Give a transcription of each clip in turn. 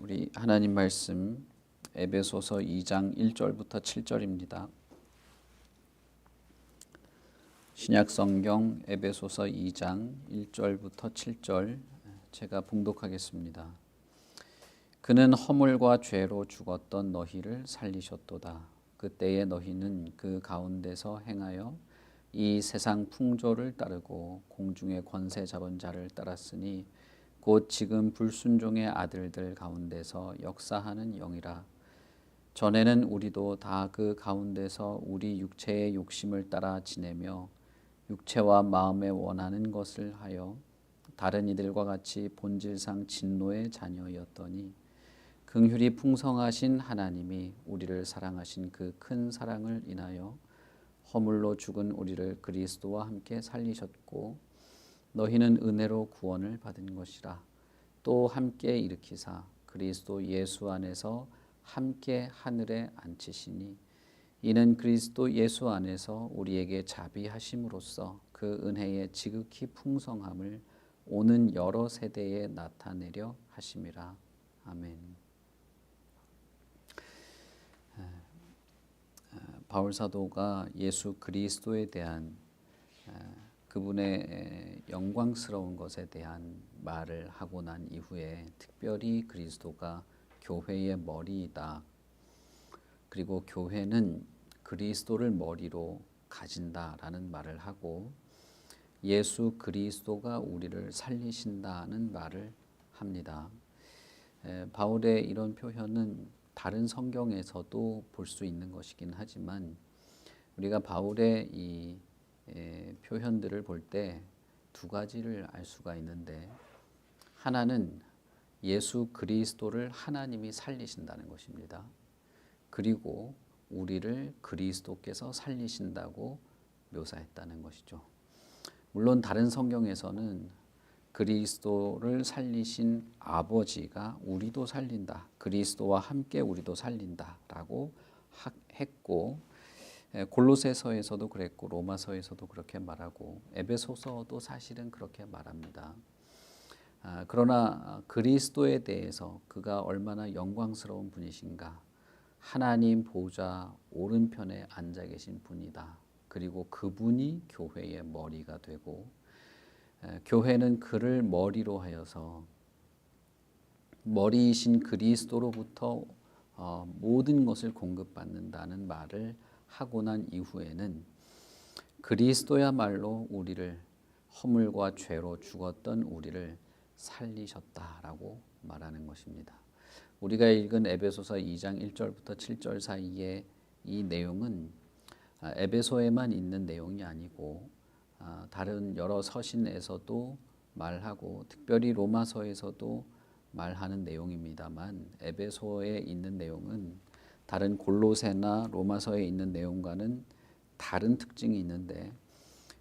우리 하나님 말씀 에베소서 2장 1절부터 7절입니다. 신약 성경 에베소서 2장 1절부터 7절 제가 봉독하겠습니다. 그는 허물과 죄로 죽었던 너희를 살리셨도다. 그때의 너희는 그 가운데서 행하여 이 세상 풍조를 따르고 공중의 권세 잡은 자를 따랐으니 곧 지금 불순종의 아들들 가운데서 역사하는 영이라. 전에는 우리도 다 그 가운데서 우리 육체의 욕심을 따라 지내며 육체와 마음에 원하는 것을 하여 다른 이들과 같이 본질상 진노의 자녀였더니 긍휼이 풍성하신 하나님이 우리를 사랑하신 그 큰 사랑을 인하여 허물로 죽은 우리를 그리스도와 함께 살리셨고 너희는 은혜로 구원을 받은 것이라. 또 함께 일으키사 그리스도 예수 안에서 함께 하늘에 앉히시니 이는 그리스도 예수 안에서 우리에게 자비하심으로써 그 은혜의 지극히 풍성함을 오는 여러 세대에 나타내려 하심이라. 아멘. 바울 사도가 예수 그리스도에 대한 그분의 영광스러운 것에 대한 말을 하고 난 이후에 특별히 그리스도가 교회의 머리이다. 그리고 교회는 그리스도를 머리로 가진다라는 말을 하고 예수 그리스도가 우리를 살리신다는 말을 합니다. 바울의 이런 표현은 다른 성경에서도 볼 수 있는 것이긴 하지만 우리가 바울의 이 표현들을 볼 때 두 가지를 알 수가 있는데, 하나는 예수 그리스도를 하나님이 살리신다는 것입니다. 그리고 우리를 그리스도께서 살리신다고 묘사했다는 것이죠. 물론 다른 성경에서는 그리스도를 살리신 아버지가 우리도 살린다, 그리스도와 함께 우리도 살린다라고 했고, 골로새서에서도 그랬고 로마서에서도 그렇게 말하고 에베소서도 사실은 그렇게 말합니다. 그러나 그리스도에 대해서 그가 얼마나 영광스러운 분이신가, 하나님 보좌 오른편에 앉아 계신 분이다. 그리고 그분이 교회의 머리가 되고 교회는 그를 머리로 하여서 머리이신 그리스도로부터 모든 것을 공급받는다는 말을 하고 난 이후에는 그리스도야말로 우리를 허물과 죄로 죽었던 우리를 살리셨다라고 말하는 것입니다. 우리가 읽은 에베소서 2장 1절부터 7절 사이에 이 내용은 에베소에만 있는 내용이 아니고 다른 여러 서신에서도 말하고 특별히 로마서에서도 말하는 내용입니다만, 에베소에 있는 내용은 다른 골로새나 로마서에 있는 내용과는 다른 특징이 있는데,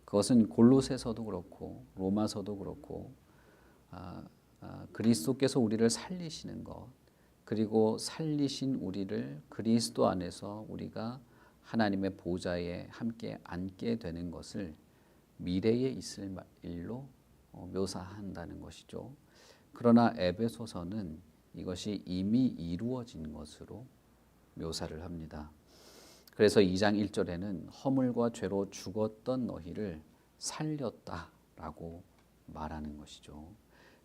그것은 골로새서도 그렇고 로마서도 그렇고 그리스도께서 우리를 살리시는 것, 그리고 살리신 우리를 그리스도 안에서 우리가 하나님의 보좌에 함께 앉게 되는 것을 미래에 있을 일로 묘사한다는 것이죠. 그러나 에베소서는 이것이 이미 이루어진 것으로 묘사를 합니다. 그래서 2장 1절에는 허물과 죄로 죽었던 너희를 살렸다라고 말하는 것이죠.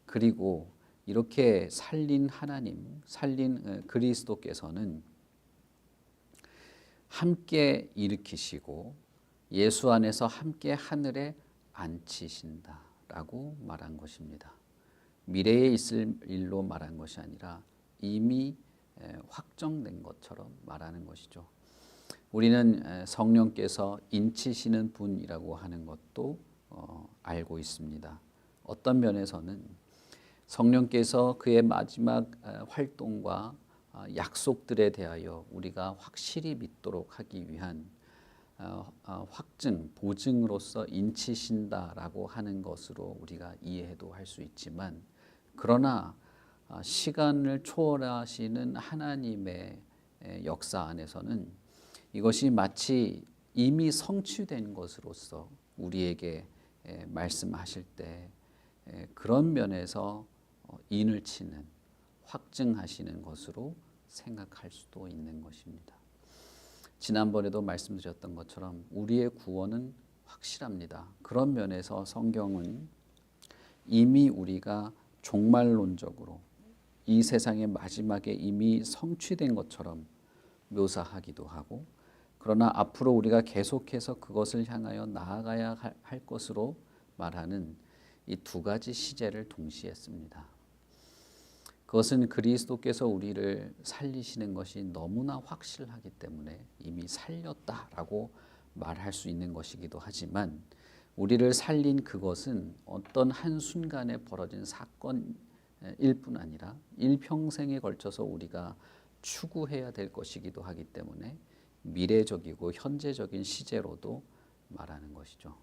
그리고 이렇게 살린 하나님, 살린 그리스도께서는 함께 일으키시고 예수 안에서 함께 하늘에 앉히신다라고 말한 것입니다. 미래에 있을 일로 말한 것이 아니라 이미 확정된 것처럼 말하는 것이죠. 우리는 성령께서 인치시는 분이라고 하는 것도 알고 있습니다. 어떤 면에서는 성령께서 그의 마지막 활동과 약속들에 대하여 우리가 확실히 믿도록 하기 위한 확증, 보증으로서 인치신다라고 하는 것으로 우리가 이해해도 할 수 있지만, 그러나 시간을 초월하시는 하나님의 역사 안에서는 이것이 마치 이미 성취된 것으로서 우리에게 말씀하실 때 그런 면에서 인을 치는, 확증하시는 것으로 생각할 수도 있는 것입니다. 지난번에도 말씀드렸던 것처럼 우리의 구원은 확실합니다. 그런 면에서 성경은 이미 우리가 종말론적으로 이 세상의 마지막에 이미 성취된 것처럼 묘사하기도 하고, 그러나 앞으로 우리가 계속해서 그것을 향하여 나아가야 할 것으로 말하는 이 두 가지 시제를 동시에 씁니다. 그것은 그리스도께서 우리를 살리시는 것이 너무나 확실하기 때문에 이미 살렸다라고 말할 수 있는 것이기도 하지만, 우리를 살린 그것은 어떤 한순간에 벌어진 사건일 뿐 아니라 일평생에 걸쳐서 우리가 추구해야 될 것이기도 하기 때문에 미래적이고 현재적인 시제로도 말하는 것이죠.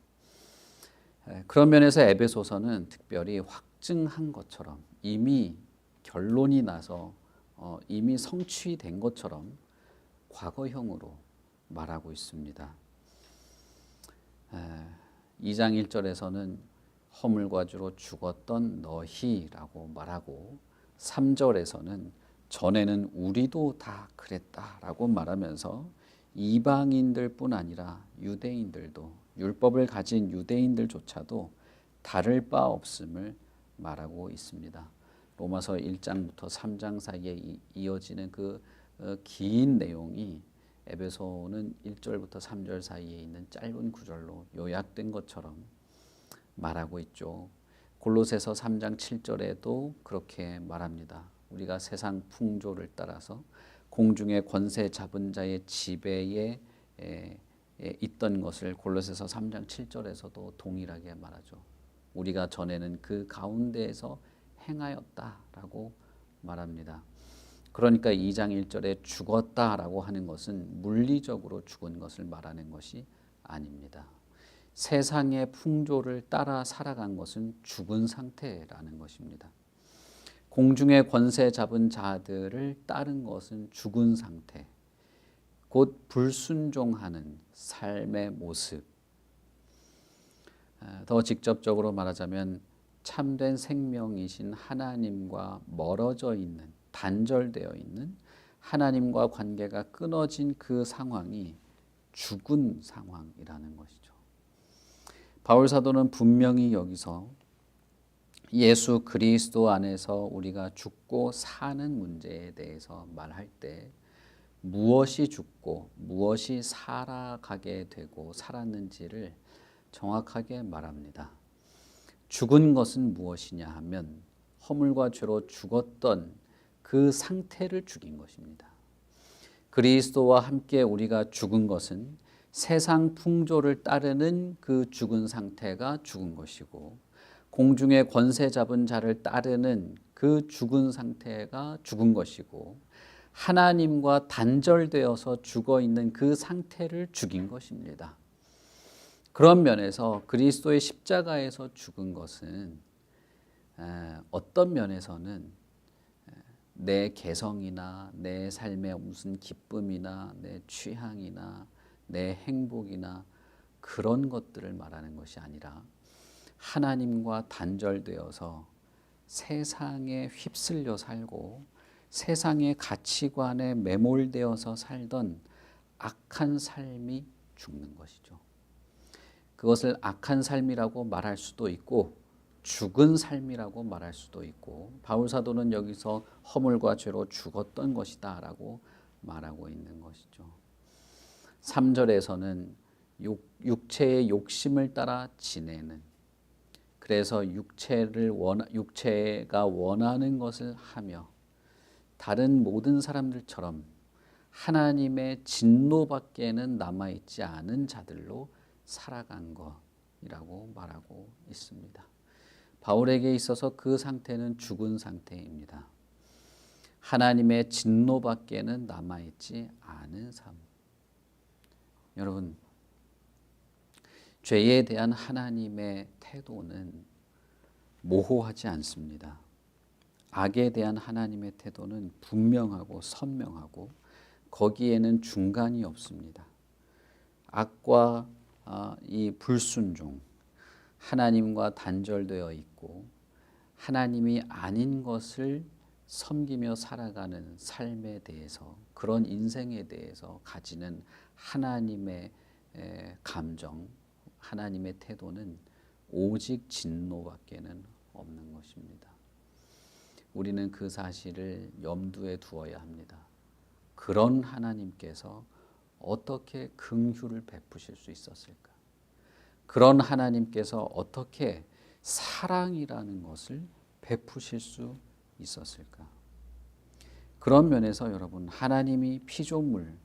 그런 면에서 에베소서는 특별히 확증한 것처럼 이미 결론이 나서 이미 성취된 것처럼 과거형으로 말하고 있습니다. 2장 1절에서는 허물과 죄로 죽었던 너희라고 말하고, 3절에서는 전에는 우리도 다 그랬다라고 말하면서 이방인들뿐 아니라 유대인들도, 율법을 가진 유대인들조차도 다를 바 없음을 말하고 있습니다. 로마서 1장부터 3장 사이에 이어지는 그 긴 내용이 에베소는 1절부터 3절 사이에 있는 짧은 구절로 요약된 것처럼 말하고 있죠. 골로새서 3장 7절에도 그렇게 말합니다. 우리가 세상 풍조를 따라서 공중의 권세 잡은 자의 지배에 있던 것을 골로새서 3장 7절에서도 동일하게 말하죠. 우리가 전에는 그 가운데에서 행하였다라고 말합니다. 그러니까 2장 1절에 죽었다라고 하는 것은 물리적으로 죽은 것을 말하는 것이 아닙니다. 세상의 풍조를 따라 살아간 것은 죽은 상태라는 것입니다. 공중의 권세 잡은 자들을 따른 것은 죽은 상태, 곧 불순종하는 삶의 모습. 더 직접적으로 말하자면 참된 생명이신 하나님과 멀어져 있는, 단절되어 있는, 하나님과 관계가 끊어진 그 상황이 죽은 상황이라는 것이죠. 바울 사도는 분명히 여기서 예수 그리스도 안에서 우리가 죽고 사는 문제에 대해서 말할 때 무엇이 죽고 무엇이 살아가게 되고 살았는지를 정확하게 말합니다. 죽은 것은 무엇이냐 하면 허물과 죄로 죽었던 그 상태를 죽인 것입니다. 그리스도와 함께 우리가 죽은 것은 세상 풍조를 따르는 그 죽은 상태가 죽은 것이고, 공중의 권세 잡은 자를 따르는 그 죽은 상태가 죽은 것이고, 하나님과 단절되어서 죽어 있는 그 상태를 죽인 것입니다. 그런 면에서 그리스도의 십자가에서 죽은 것은 어떤 면에서는 내 개성이나 내 삶의 무슨 기쁨이나 내 취향이나 내 행복이나 그런 것들을 말하는 것이 아니라 하나님과 단절되어서 세상에 휩쓸려 살고 세상의 가치관에 매몰되어서 살던 악한 삶이 죽는 것이죠. 그것을 악한 삶이라고 말할 수도 있고 죽은 삶이라고 말할 수도 있고, 바울 사도는 여기서 허물과 죄로 죽었던 것이다 라고 말하고 있는 것이죠. 3절에서는 육체의 욕심을 따라 지내는, 그래서 육체가 원하는 것을 하며 다른 모든 사람들처럼 하나님의 진노밖에는 남아있지 않은 자들로 살아간 것이라고 말하고 있습니다. 바울에게 있어서 그 상태는 죽은 상태입니다. 하나님의 진노밖에는 남아있지 않은 삶. 여러분, 죄에 대한 하나님의 태도는 모호하지 않습니다. 악에 대한 하나님의 태도는 분명하고 선명하고 거기에는 중간이 없습니다. 악과 이 불순종, 하나님과 단절되어 있고 하나님이 아닌 것을 섬기며 살아가는 삶에 대해서, 그런 인생에 대해서 가지는 하나님의 감정, 하나님의 태도는 오직 진노밖에는 없는 것입니다. 우리는 그 사실을 염두에 두어야 합니다. 그런 하나님께서 어떻게 긍휼을 베푸실 수 있었을까? 그런 하나님께서 어떻게 사랑이라는 것을 베푸실 수 있었을까? 그런 면에서 여러분, 하나님이 피조물,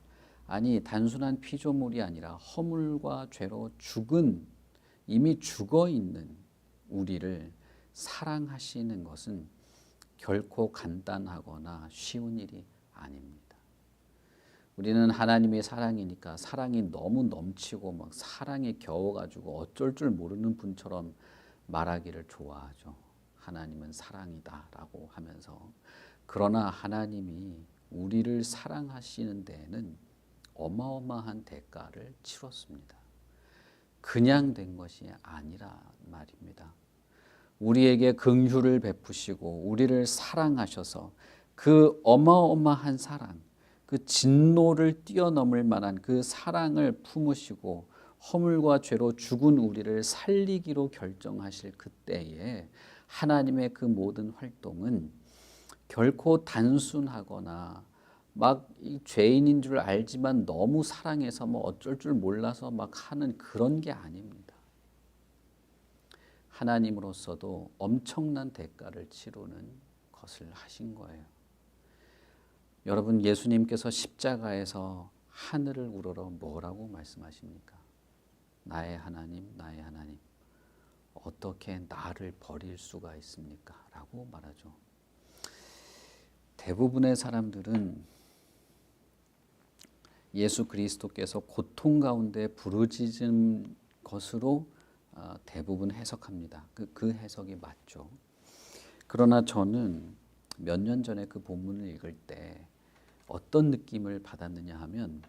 아니 단순한 피조물이 아니라 허물과 죄로 죽은, 이미 죽어 있는 우리를 사랑하시는 것은 결코 간단하거나 쉬운 일이 아닙니다. 우리는 하나님의 사랑이니까 사랑이 너무 넘치고 막 사랑에 겨워가지고 어쩔 줄 모르는 분처럼 말하기를 좋아하죠. 하나님은 사랑이다라고 하면서. 그러나 하나님이 우리를 사랑하시는 데에는 어마어마한 대가를 치렀습니다. 그냥 된 것이 아니라 말입니다. 우리에게 긍휼을 베푸시고 우리를 사랑하셔서 그 어마어마한 사랑, 그 진노를 뛰어넘을 만한 그 사랑을 품으시고 허물과 죄로 죽은 우리를 살리기로 결정하실 그때에 하나님의 그 모든 활동은 결코 단순하거나 막 죄인인 줄 알지만 너무 사랑해서 뭐 어쩔 줄 몰라서 막 하는 그런 게 아닙니다. 하나님으로서도 엄청난 대가를 치르는 것을 하신 거예요. 여러분, 예수님께서 십자가에서 하늘을 우러러 뭐라고 말씀하십니까? 나의 하나님, 나의 하나님, 어떻게 나를 버릴 수가 있습니까? 라고 말하죠. 대부분의 사람들은 예수 그리스도께서 고통 가운데 부르짖은 것으로 대부분 해석합니다. 그 해석이 맞죠. 그러나 저는 몇 년 전에 그 본문을 읽을 때 어떤 느낌을 받았느냐 하면,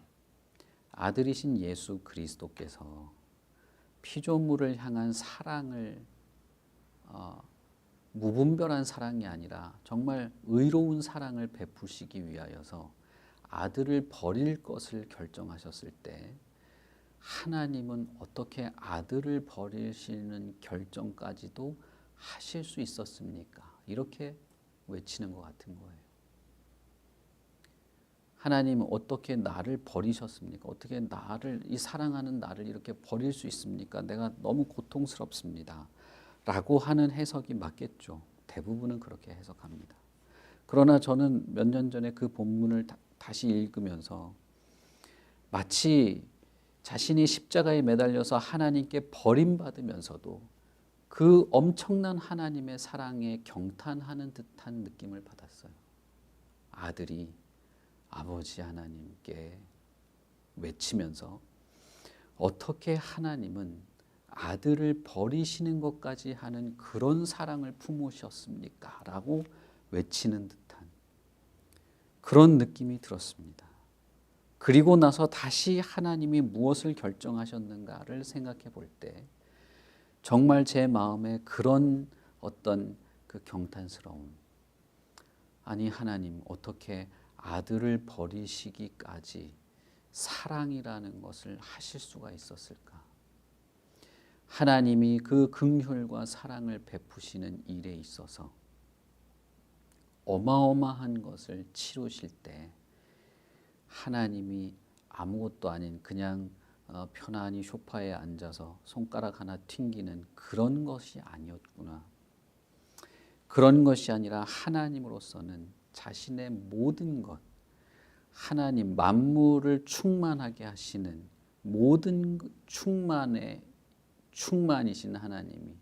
아들이신 예수 그리스도께서 피조물을 향한 사랑을 무분별한 사랑이 아니라 정말 의로운 사랑을 베푸시기 위하여서 아들을 버릴 것을 결정하셨을 때 하나님은 어떻게 아들을 버리시는 결정까지도 하실 수 있었습니까? 이렇게 외치는 것 같은 거예요. 하나님은 어떻게 나를 버리셨습니까? 어떻게 나를, 이 사랑하는 나를 이렇게 버릴 수 있습니까? 내가 너무 고통스럽습니다. 라고 하는 해석이 맞겠죠. 대부분은 그렇게 해석합니다. 그러나 저는 몇 년 전에 그 본문을 다시 읽으면서 마치 자신이 십자가에 매달려서 하나님께 버림받으면서도 그 엄청난 하나님의 사랑에 경탄하는 듯한 느낌을 받았어요. 아들이 아버지 하나님께 외치면서 어떻게 하나님은 아들을 버리시는 것까지 하는 그런 사랑을 품으셨습니까? 라고 외치는 듯한 그런 느낌이 들었습니다. 그리고 나서 다시 하나님이 무엇을 결정하셨는가를 생각해 볼 때 정말 제 마음에 그런 어떤 그 경탄스러움, 아니 하나님 어떻게 아들을 버리시기까지 사랑이라는 것을 하실 수가 있었을까? 하나님이 그 긍휼과 사랑을 베푸시는 일에 있어서 어마어마한 것을 치루실 때 하나님이 아무것도 아닌 그냥 편안히 소파에 앉아서 손가락 하나 튕기는 그런 것이 아니었구나. 그런 것이 아니라 하나님으로서는 자신의 모든 것, 하나님 만물을 충만하게 하시는 모든 충만이신 하나님이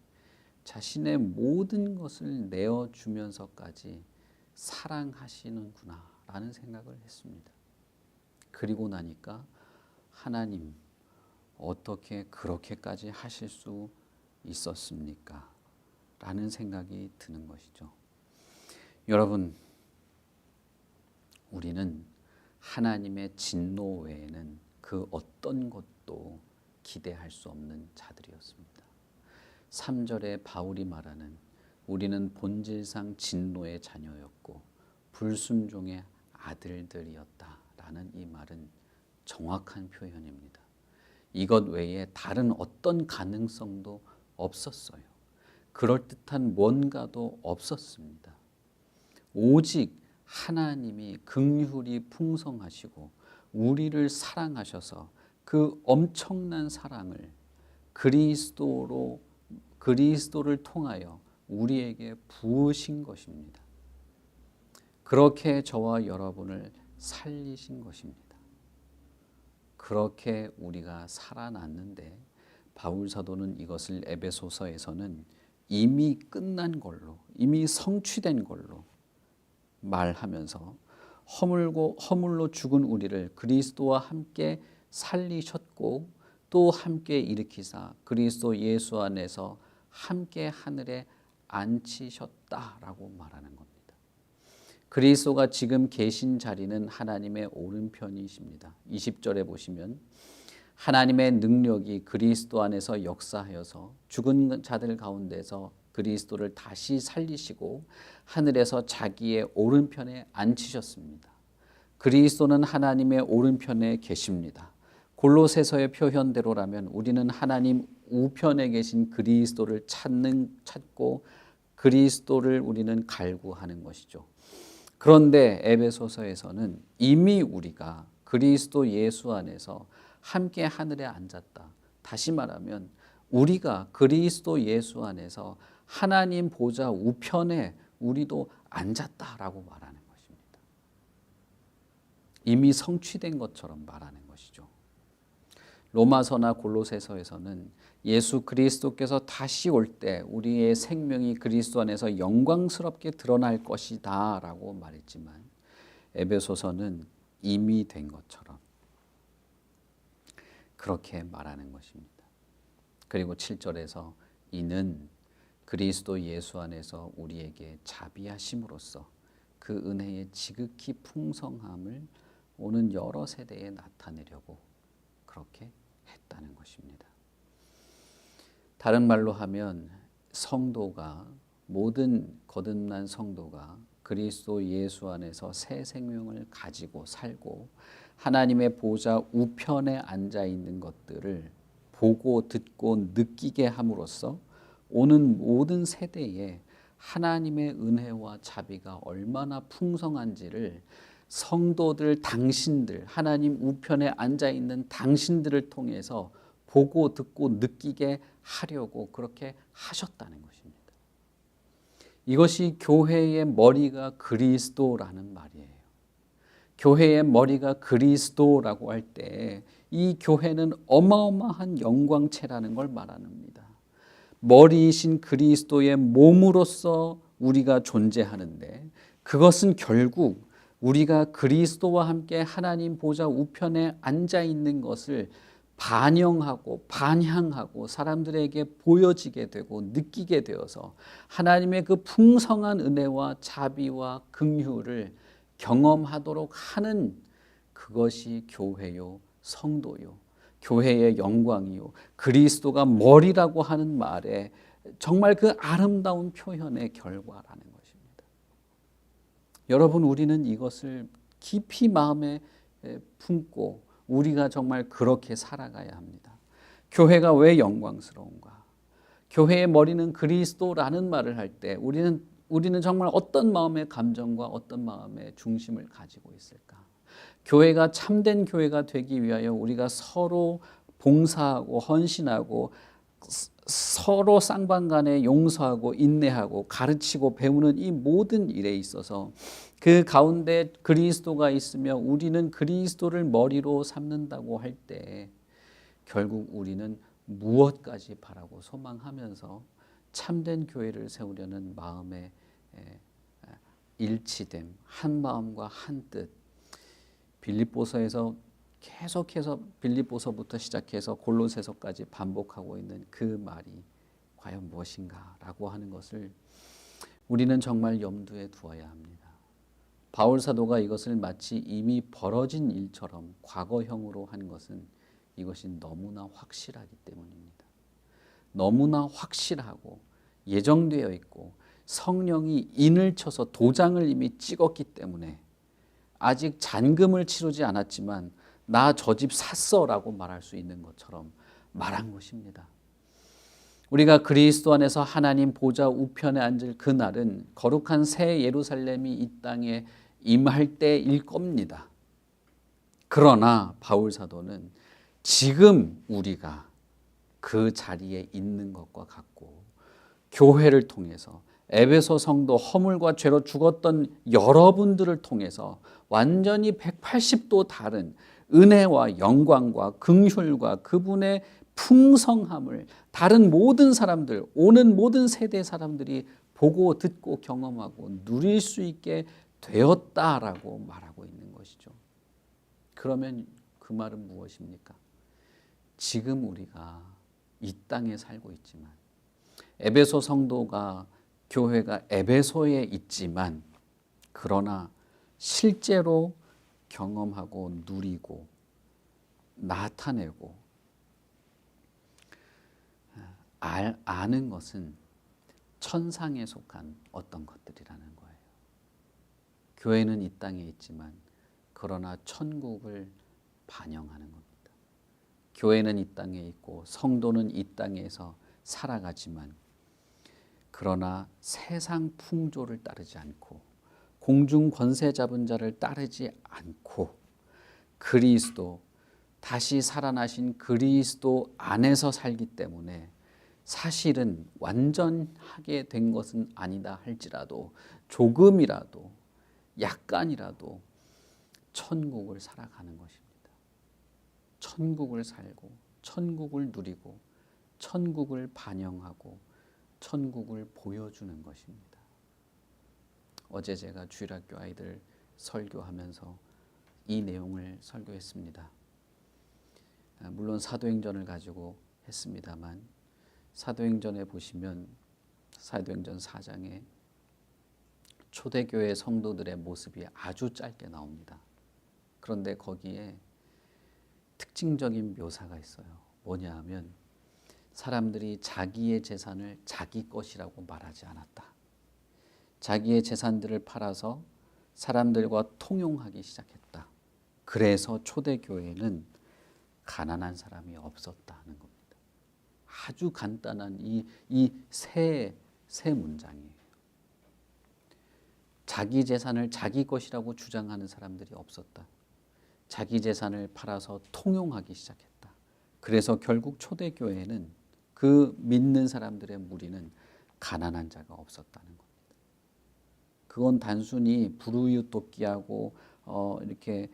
자신의 모든 것을 내어주면서까지 사랑하시는구나 라는 생각을 했습니다. 그리고 나니까 하나님 어떻게 그렇게까지 하실 수 있었습니까? 라는 생각이 드는 것이죠. 여러분, 우리는 하나님의 진노 외에는 그 어떤 것도 기대할 수 없는 자들이었습니다. 3절에 바울이 말하는 우리는 본질상 진노의 자녀였고 불순종의 아들들이었다라는 이 말은 정확한 표현입니다. 이것 외에 다른 어떤 가능성도 없었어요. 그럴듯한 뭔가도 없었습니다. 오직 하나님이 긍휼이 풍성하시고 우리를 사랑하셔서 그 엄청난 사랑을 그리스도를 통하여 우리에게 부으신 것입니다. 그렇게 저와 여러분을 살리신 것입니다. 그렇게 우리가 살아났는데 바울 사도는 이것을 에베소서에서는 이미 끝난 걸로, 이미 성취된 걸로 말하면서 허물로 죽은 우리를 그리스도와 함께 살리셨고 또 함께 일으키사 그리스도 예수 안에서 함께 하늘에 앉히셨다라고 말하는 겁니다. 그리스도가 지금 계신 자리는 하나님의 오른편이십니다. 20절에 보시면 하나님의 능력이 그리스도 안에서 역사하여서 죽은 자들 가운데서 그리스도를 다시 살리시고 하늘에서 자기의 오른편에 앉히셨습니다. 그리스도는 하나님의 오른편에 계십니다. 골로새서의 표현대로라면 우리는 하나님 우편에 계신 그리스도를 찾고 그리스도를 우리는 갈구하는 것이죠. 그런데 에베소서에서는 이미 우리가 그리스도 예수 안에서 함께 하늘에 앉았다. 다시 말하면 우리가 그리스도 예수 안에서 하나님 보좌 우편에 우리도 앉았다라고 말하는 것입니다. 이미 성취된 것처럼 말하는 것이죠. 로마서나 골로새서에서는 예수 그리스도께서 다시 올 때 우리의 생명이 그리스도 안에서 영광스럽게 드러날 것이다 라고 말했지만 에베소서는 이미 된 것처럼 그렇게 말하는 것입니다. 그리고 7절에서 이는 그리스도 예수 안에서 우리에게 자비하심으로써 그 은혜의 지극히 풍성함을 오는 여러 세대에 나타내려고 그렇게 했다는 것입니다. 다른 말로 하면 성도가 모든 거듭난 성도가 그리스도 예수 안에서 새 생명을 가지고 살고 하나님의 보좌 우편에 앉아 있는 것들을 보고 듣고 느끼게 함으로써 오는 모든 세대에 하나님의 은혜와 자비가 얼마나 풍성한지를 성도들 당신들 하나님 우편에 앉아 있는 당신들을 통해서 보고 듣고 느끼게 하려고 그렇게 하셨다는 것입니다. 이것이 교회의 머리가 그리스도라는 말이에요. 교회의 머리가 그리스도라고 할 때 이 교회는 어마어마한 영광체라는 걸 말합니다. 머리이신 그리스도의 몸으로서 우리가 존재하는데 그것은 결국 우리가 그리스도와 함께 하나님 보좌 우편에 앉아 있는 것을 반영하고 반향하고 사람들에게 보여지게 되고 느끼게 되어서 하나님의 그 풍성한 은혜와 자비와 긍휼을 경험하도록 하는 그것이 교회요 성도요 교회의 영광이요 그리스도가 머리라고 하는 말에 정말 그 아름다운 표현의 결과라는 것입니다. 여러분 우리는 이것을 깊이 마음에 품고 우리가 정말 그렇게 살아가야 합니다. 교회가 왜 영광스러운가? 교회의 머리는 그리스도라는 말을 할 때 우리는 정말 어떤 마음의 감정과 어떤 마음의 중심을 가지고 있을까? 교회가 참된 교회가 되기 위하여 우리가 서로 봉사하고 헌신하고 서로 쌍방간에 용서하고 인내하고 가르치고 배우는 이 모든 일에 있어서 그 가운데 그리스도가 있으며 우리는 그리스도를 머리로 삼는다고 할 때 결국 우리는 무엇까지 바라고 소망하면서 참된 교회를 세우려는 마음의 일치됨, 한 마음과 한 뜻. 빌립보서에서 계속해서 빌립보서부터 시작해서 골로새서까지 반복하고 있는 그 말이 과연 무엇인가라고 하는 것을 우리는 정말 염두에 두어야 합니다. 바울 사도가 이것을 마치 이미 벌어진 일처럼 과거형으로 한 것은 이것이 너무나 확실하기 때문입니다. 너무나 확실하고 예정되어 있고 성령이 인을 쳐서 도장을 이미 찍었기 때문에 아직 잔금을 치르지 않았지만 나 저 집 샀어라고 말할 수 있는 것처럼 말한 것입니다. 우리가 그리스도 안에서 하나님 보좌 우편에 앉을 그날은 거룩한 새 예루살렘이 이 땅에 임할 때일 겁니다. 그러나 바울 사도는 지금 우리가 그 자리에 있는 것과 같고 교회를 통해서 에베소 성도 허물과 죄로 죽었던 여러분들을 통해서 완전히 180도 다른 은혜와 영광과 긍휼과 그분의 풍성함을 다른 모든 사람들, 오는 모든 세대 사람들이 보고 듣고 경험하고 누릴 수 있게 되었다라고 말하고 있는 것이죠. 그러면 그 말은 무엇입니까? 지금 우리가 이 땅에 살고 있지만 에베소 성도가 교회가 에베소에 있지만 그러나 실제로 경험하고 누리고 나타내고 아는 것은 천상에 속한 어떤 것들이라는 거예요. 교회는 이 땅에 있지만 그러나 천국을 반영하는 겁니다. 교회는 이 땅에 있고 성도는 이 땅에서 살아가지만 그러나 세상 풍조를 따르지 않고 공중 권세 잡은 자를 따르지 않고 그리스도 다시 살아나신 그리스도 안에서 살기 때문에 사실은 완전하게 된 것은 아니다 할지라도 조금이라도 약간이라도 천국을 살아가는 것입니다. 천국을 살고 천국을 누리고 천국을 반영하고 천국을 보여주는 것입니다. 어제 제가 주일학교 아이들 설교하면서 이 내용을 설교했습니다. 물론 사도행전을 가지고 했습니다만 사도행전에 보시면 사도행전 4장에 초대교회 성도들의 모습이 아주 짧게 나옵니다. 그런데 거기에 특징적인 묘사가 있어요. 뭐냐 하면 사람들이 자기의 재산을 자기 것이라고 말하지 않았다. 자기의 재산들을 팔아서 사람들과 통용하기 시작했다. 그래서 초대교회는 가난한 사람이 없었다는 겁니다. 아주 간단한 이 세 문장이에요. 자기 재산을 자기 것이라고 주장하는 사람들이 없었다. 자기 재산을 팔아서 통용하기 시작했다. 그래서 결국 초대교회는 그 믿는 사람들의 무리는 가난한 자가 없었다는 겁니다. 그건 단순히 부르유토끼하고 이렇게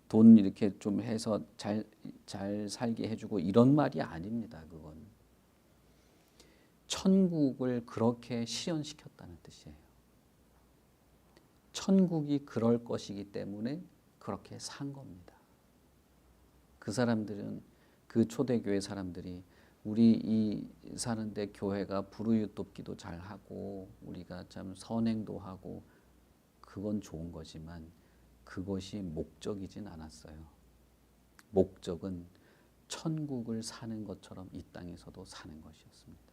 돈 이렇게 좀 해서 잘 살게 해주고 이런 말이 아닙니다. 그건 천국을 그렇게 실현시켰다는 뜻이에요. 천국이 그럴 것이기 때문에 그렇게 산 겁니다. 그 사람들은 그 초대교회 사람들이 우리 이 사는데 교회가 부르유토끼도 잘하고 우리가 참 선행도 하고 그건 좋은 거지만 그것이 목적이진 않았어요. 목적은 천국을 사는 것처럼 이 땅에서도 사는 것이었습니다.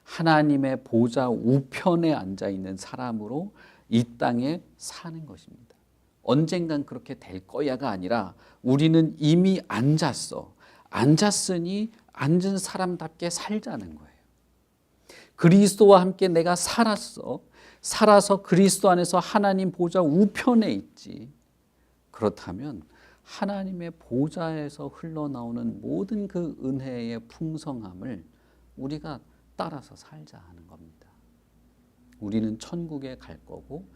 하나님의 보좌 우편에 앉아 있는 사람으로 이 땅에 사는 것입니다. 언젠간 그렇게 될 거야가 아니라 우리는 이미 앉았어. 앉았으니 앉은 사람답게 살자는 거예요. 그리스도와 함께 내가 살았어. 살아서 그리스도 안에서 하나님 보좌 우편에 있지. 그렇다면 하나님의 보좌에서 흘러나오는 모든 그 은혜의 풍성함을 우리가 따라서 살자 하는 겁니다. 우리는 천국에 갈 거고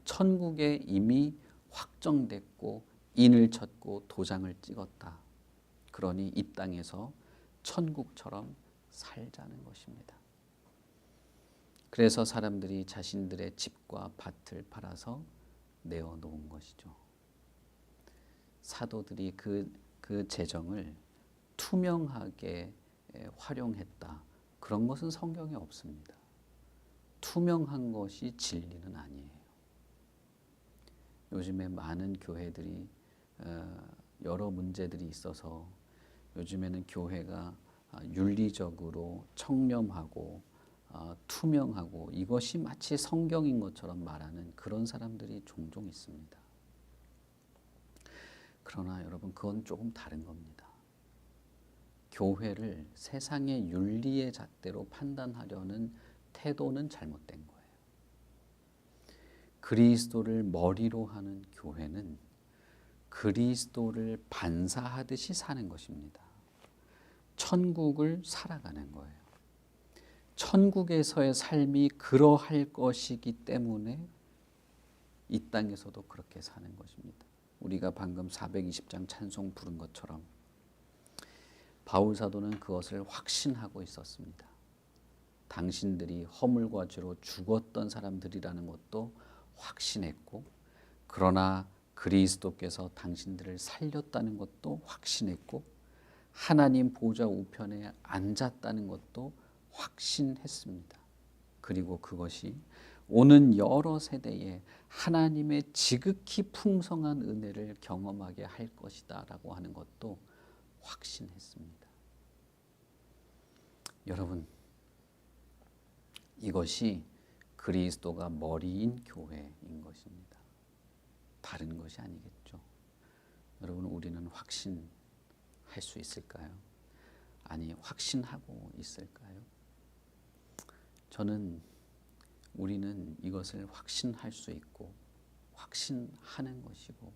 천국에 이미 확정됐고 인을 쳤고 도장을 찍었다. 그러니 이 땅에서 천국처럼 살자는 것입니다. 그래서 사람들이 자신들의 집과 밭을 팔아서 내어놓은 것이죠. 사도들이 그 재정을 투명하게 활용했다. 그런 것은 성경에 없습니다. 투명한 것이 진리는 아니에요. 요즘에 많은 교회들이 여러 문제들이 있어서 요즘에는 교회가 윤리적으로 청렴하고 투명하고 이것이 마치 성경인 것처럼 말하는 그런 사람들이 종종 있습니다. 그러나 여러분, 그건 조금 다른 겁니다. 교회를 세상의 윤리의 잣대로 판단하려는 태도는 잘못된 거예요. 그리스도를 머리로 하는 교회는 그리스도를 반사하듯이 사는 것입니다. 천국을 살아가는 거예요. 천국에서의 삶이 그러할 것이기 때문에 이 땅에서도 그렇게 사는 것입니다. 우리가 방금 420장 찬송 부른 것처럼 바울 사도는 그것을 확신하고 있었습니다. 당신들이 허물과 죄로 죽었던 사람들이라는 것도 확신했고, 그러나 그리스도께서 당신들을 살렸다는 것도 확신했고, 하나님 보좌 우편에 앉았다는 것도 확신했습니다. 그리고 그것이 오는 여러 세대에 하나님의 지극히 풍성한 은혜를 경험하게 할 것이다 라고 하는 것도 확신했습니다. 여러분, 이것이 그리스도가 머리인 교회인 것입니다. 다른 것이 아니겠죠. 여러분, 우리는 확신할 수 있을까요? 아니, 확신하고 있을까요? 저는 우리는 이것을 확신할 수 있고 확신하는 것이고,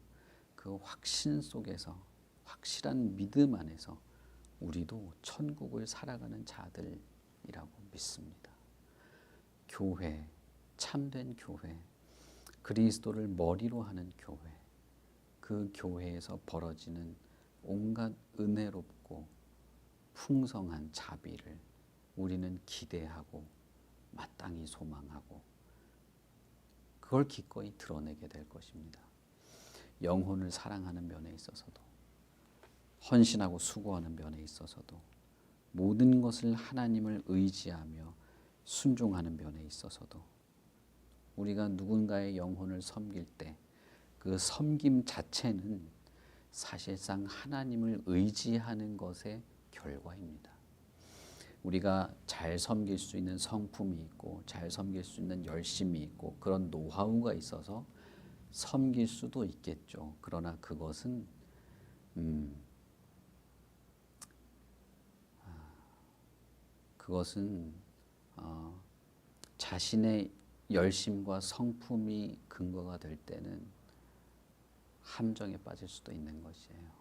그 확신 속에서, 확실한 믿음 안에서 우리도 천국을 살아가는 자들이라고 믿습니다. 교회, 참된 교회, 그리스도를 머리로 하는 교회, 그 교회에서 벌어지는 온갖 은혜롭고 풍성한 자비를 우리는 기대하고 마땅히 소망하고 그걸 기꺼이 드러내게 될 것입니다. 영혼을 사랑하는 면에 있어서도, 헌신하고 수고하는 면에 있어서도, 모든 것을 하나님을 의지하며 순종하는 면에 있어서도, 우리가 누군가의 영혼을 섬길 때 그 섬김 자체는 사실상 하나님을 의지하는 것의 결과입니다. 우리가 잘 섬길 수 있는 성품이 있고 잘 섬길 수 있는 열심이 있고 그런 노하우가 있어서 섬길 수도 있겠죠. 그러나 그것은 자신의 열심과 성품이 근거가 될 때는 함정에 빠질 수도 있는 것이에요.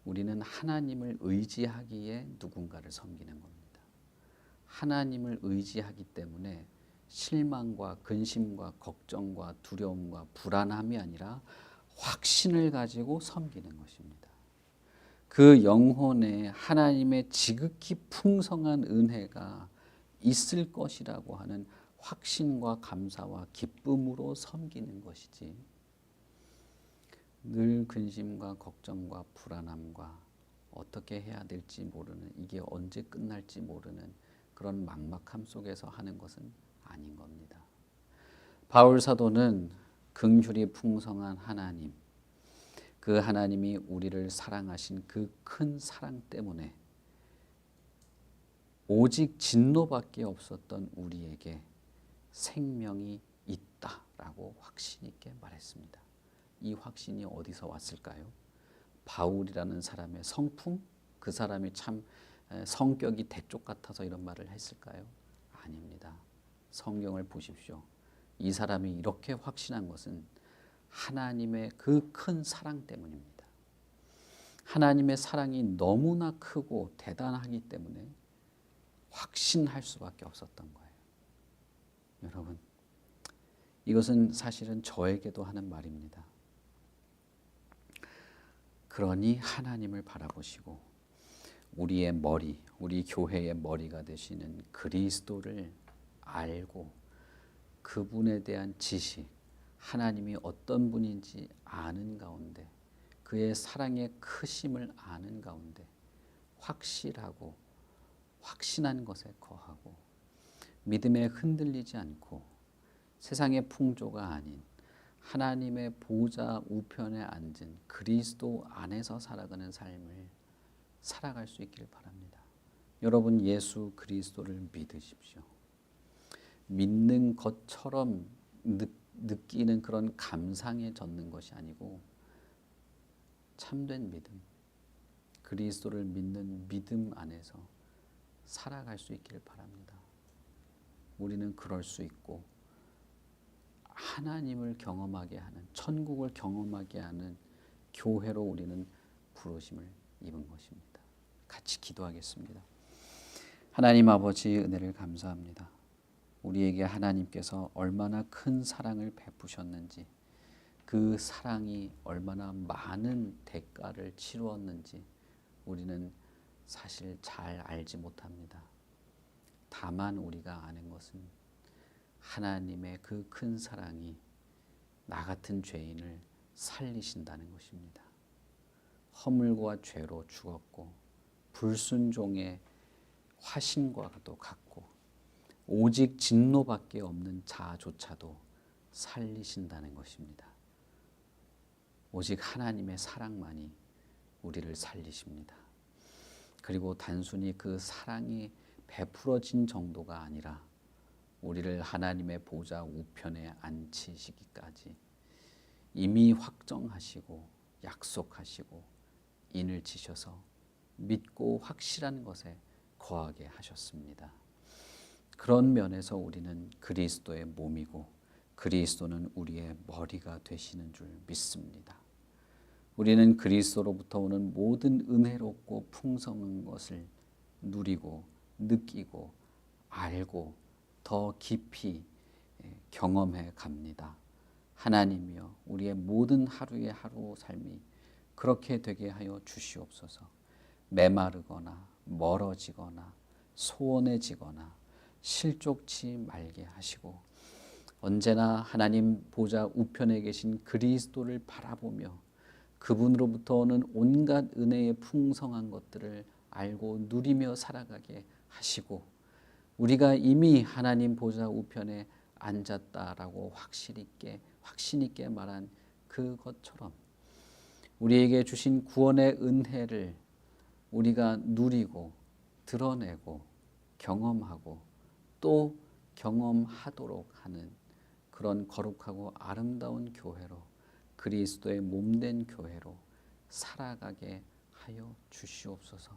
우리는 하나님을 의지하기에 누군가를 섬기는 겁니다. 하나님을 의지하기 때문에 실망과 근심과 걱정과 두려움과 불안함이 아니라 확신을 가지고 섬기는 것입니다. 그 영혼에 하나님의 지극히 풍성한 은혜가 있을 것이라고 하는 확신과 감사와 기쁨으로 섬기는 것이지, 늘 근심과 걱정과 불안함과 어떻게 해야 될지 모르는, 이게 언제 끝날지 모르는 그런 막막함 속에서 하는 것은 아닌 겁니다. 바울 사도는 긍휼이 풍성한 하나님, 그 하나님이 우리를 사랑하신 그 큰 사랑 때문에 오직 진노밖에 없었던 우리에게 생명이 있다라고 확신 있게 말했습니다. 이 확신이 어디서 왔을까요? 바울이라는 사람의 성품? 그 사람이 참 성격이 대쪽 같아서 이런 말을 했을까요? 아닙니다. 성경을 보십시오. 이 사람이 이렇게 확신한 것은 하나님의 그 큰 사랑 때문입니다. 하나님의 사랑이 너무나 크고 대단하기 때문에 확신할 수밖에 없었던 거예요. 여러분, 이것은 사실은 저에게도 하는 말입니다. 그러니 하나님을 바라보시고 우리의 머리, 우리 교회의 머리가 되시는 그리스도를 알고 그분에 대한 지식, 하나님이 어떤 분인지 아는 가운데, 그의 사랑의 크심을 아는 가운데 확실하고 확신한 것에 거하고 믿음에 흔들리지 않고 세상의 풍조가 아닌 하나님의 보좌 우편에 앉은 그리스도 안에서 살아가는 삶을 살아갈 수 있기를 바랍니다. 여러분 예수 그리스도를 믿으십시오. 믿는 것처럼 느끼는 그런 감상에 젖는 것이 아니고 참된 믿음, 그리스도를 믿는 믿음 안에서 살아갈 수 있기를 바랍니다. 우리는 그럴 수 있고 하나님을 경험하게 하는, 천국을 경험하게 하는 교회로 우리는 부르심을 입은 것입니다. 같이 기도하겠습니다. 하나님 아버지, 은혜를 감사합니다. 우리에게 하나님께서 얼마나 큰 사랑을 베푸셨는지, 그 사랑이 얼마나 많은 대가를 치루었는지 우리는 사실 잘 알지 못합니다. 다만 우리가 아는 것은 하나님의 그 큰 사랑이 나 같은 죄인을 살리신다는 것입니다. 허물과 죄로 죽었고 불순종의 화신과도 같고 오직 진노밖에 없는 자조차도 살리신다는 것입니다. 오직 하나님의 사랑만이 우리를 살리십니다. 그리고 단순히 그 사랑이 베풀어진 정도가 아니라 우리를 하나님의 보좌 우편에 앉히시기까지 이미 확정하시고 약속하시고 인을 치셔서 믿고 확실한 것에 거하게 하셨습니다. 그런 면에서 우리는 그리스도의 몸이고 그리스도는 우리의 머리가 되시는 줄 믿습니다. 우리는 그리스도로부터 오는 모든 은혜롭고 풍성한 것을 누리고 느끼고 알고 더 깊이 경험해 갑니다. 하나님이여, 우리의 모든 하루의 하루 삶이 그렇게 되게 하여 주시옵소서. 메마르거나 멀어지거나 소원해지거나 실족치 말게 하시고 언제나 하나님 보좌 우편에 계신 그리스도를 바라보며 그분으로부터 오는 온갖 은혜의 풍성한 것들을 알고 누리며 살아가게 하시고 우리가 이미 하나님 보좌 우편에 앉았다라고 확신 있게 말한 그것처럼 우리에게 주신 구원의 은혜를 우리가 누리고 드러내고 경험하고 또 경험하도록 하는 그런 거룩하고 아름다운 교회로, 그리스도의 몸된 교회로 살아가게 하여 주시옵소서.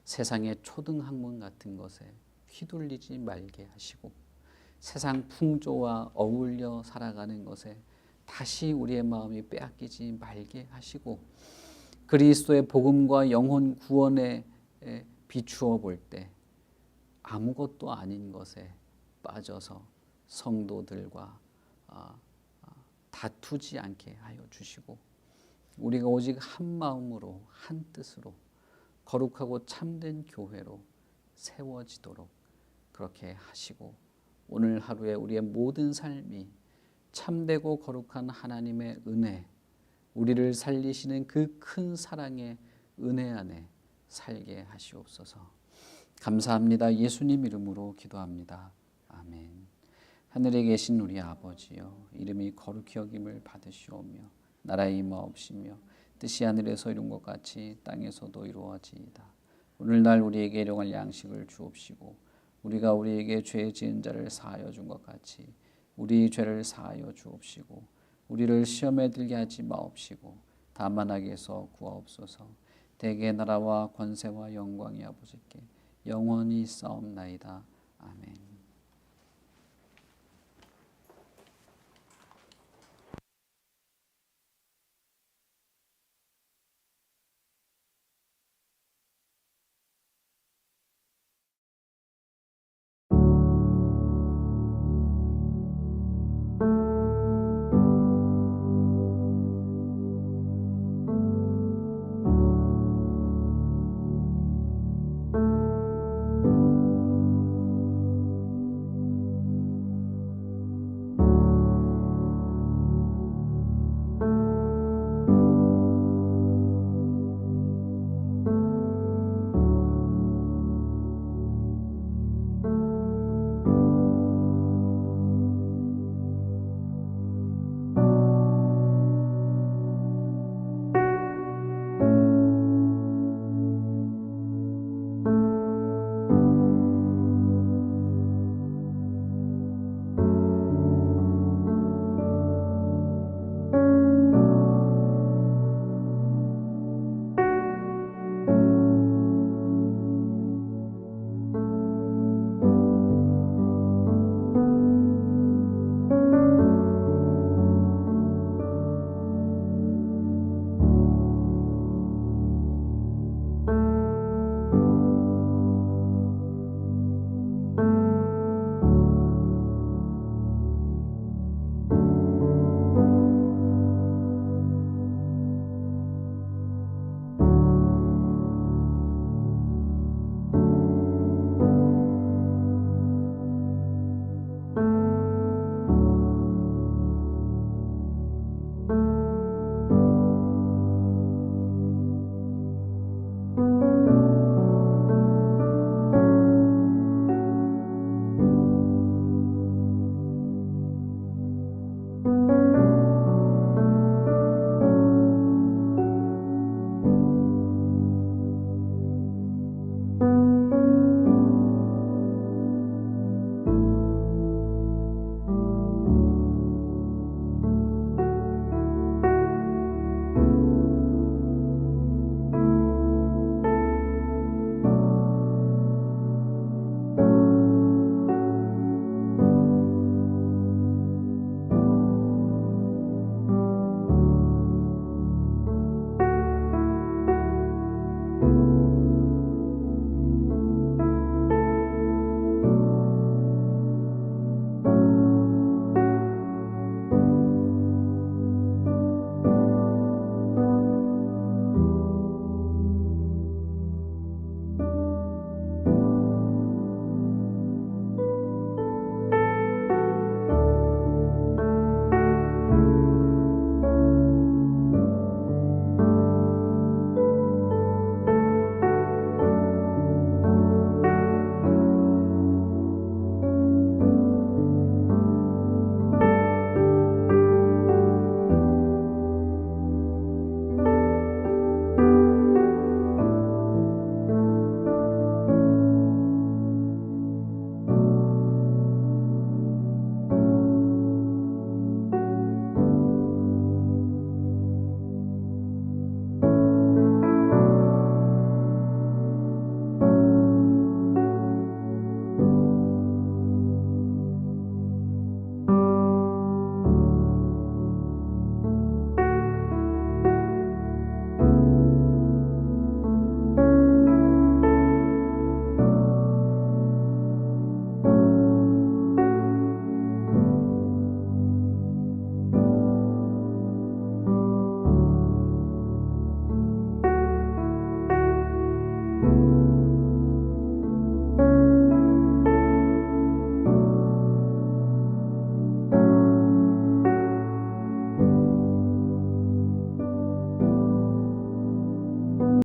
세상의 초등학문 같은 것에 휘둘리지 말게 하시고 세상 풍조와 어울려 살아가는 것에 다시 우리의 마음이 빼앗기지 말게 하시고 그리스도의 복음과 영혼 구원에 비추어 볼 때 아무것도 아닌 것에 빠져서 성도들과 다투지 않게 하여 주시고 우리가 오직 한 마음으로 한 뜻으로 거룩하고 참된 교회로 세워지도록 그렇게 하시고 오늘 하루에 우리의 모든 삶이 참되고 거룩한 하나님의 은혜, 우리를 살리시는 그 큰 사랑의 은혜 안에 살게 하시옵소서. 감사합니다. 예수님 이름으로 기도합니다. 아멘. 하늘에 계신 우리 아버지여, 이름이 거룩히 여김을 받으시오며 나라의 임하옵시며 뜻이 하늘에서 이룬 것 같이 땅에서도 이루어지이다. 오늘날 우리에게 일용할 양식을 주옵시고 우리가 우리에게 죄 지은 자를 사하여 준 것 같이 우리 죄를 사하여 주옵시고 우리를 시험에 들게 하지 마옵시고 다만 악에서 구하옵소서. 대개 나라와 권세와 영광이 아버지께 영원히 있사옵나이다. 아멘.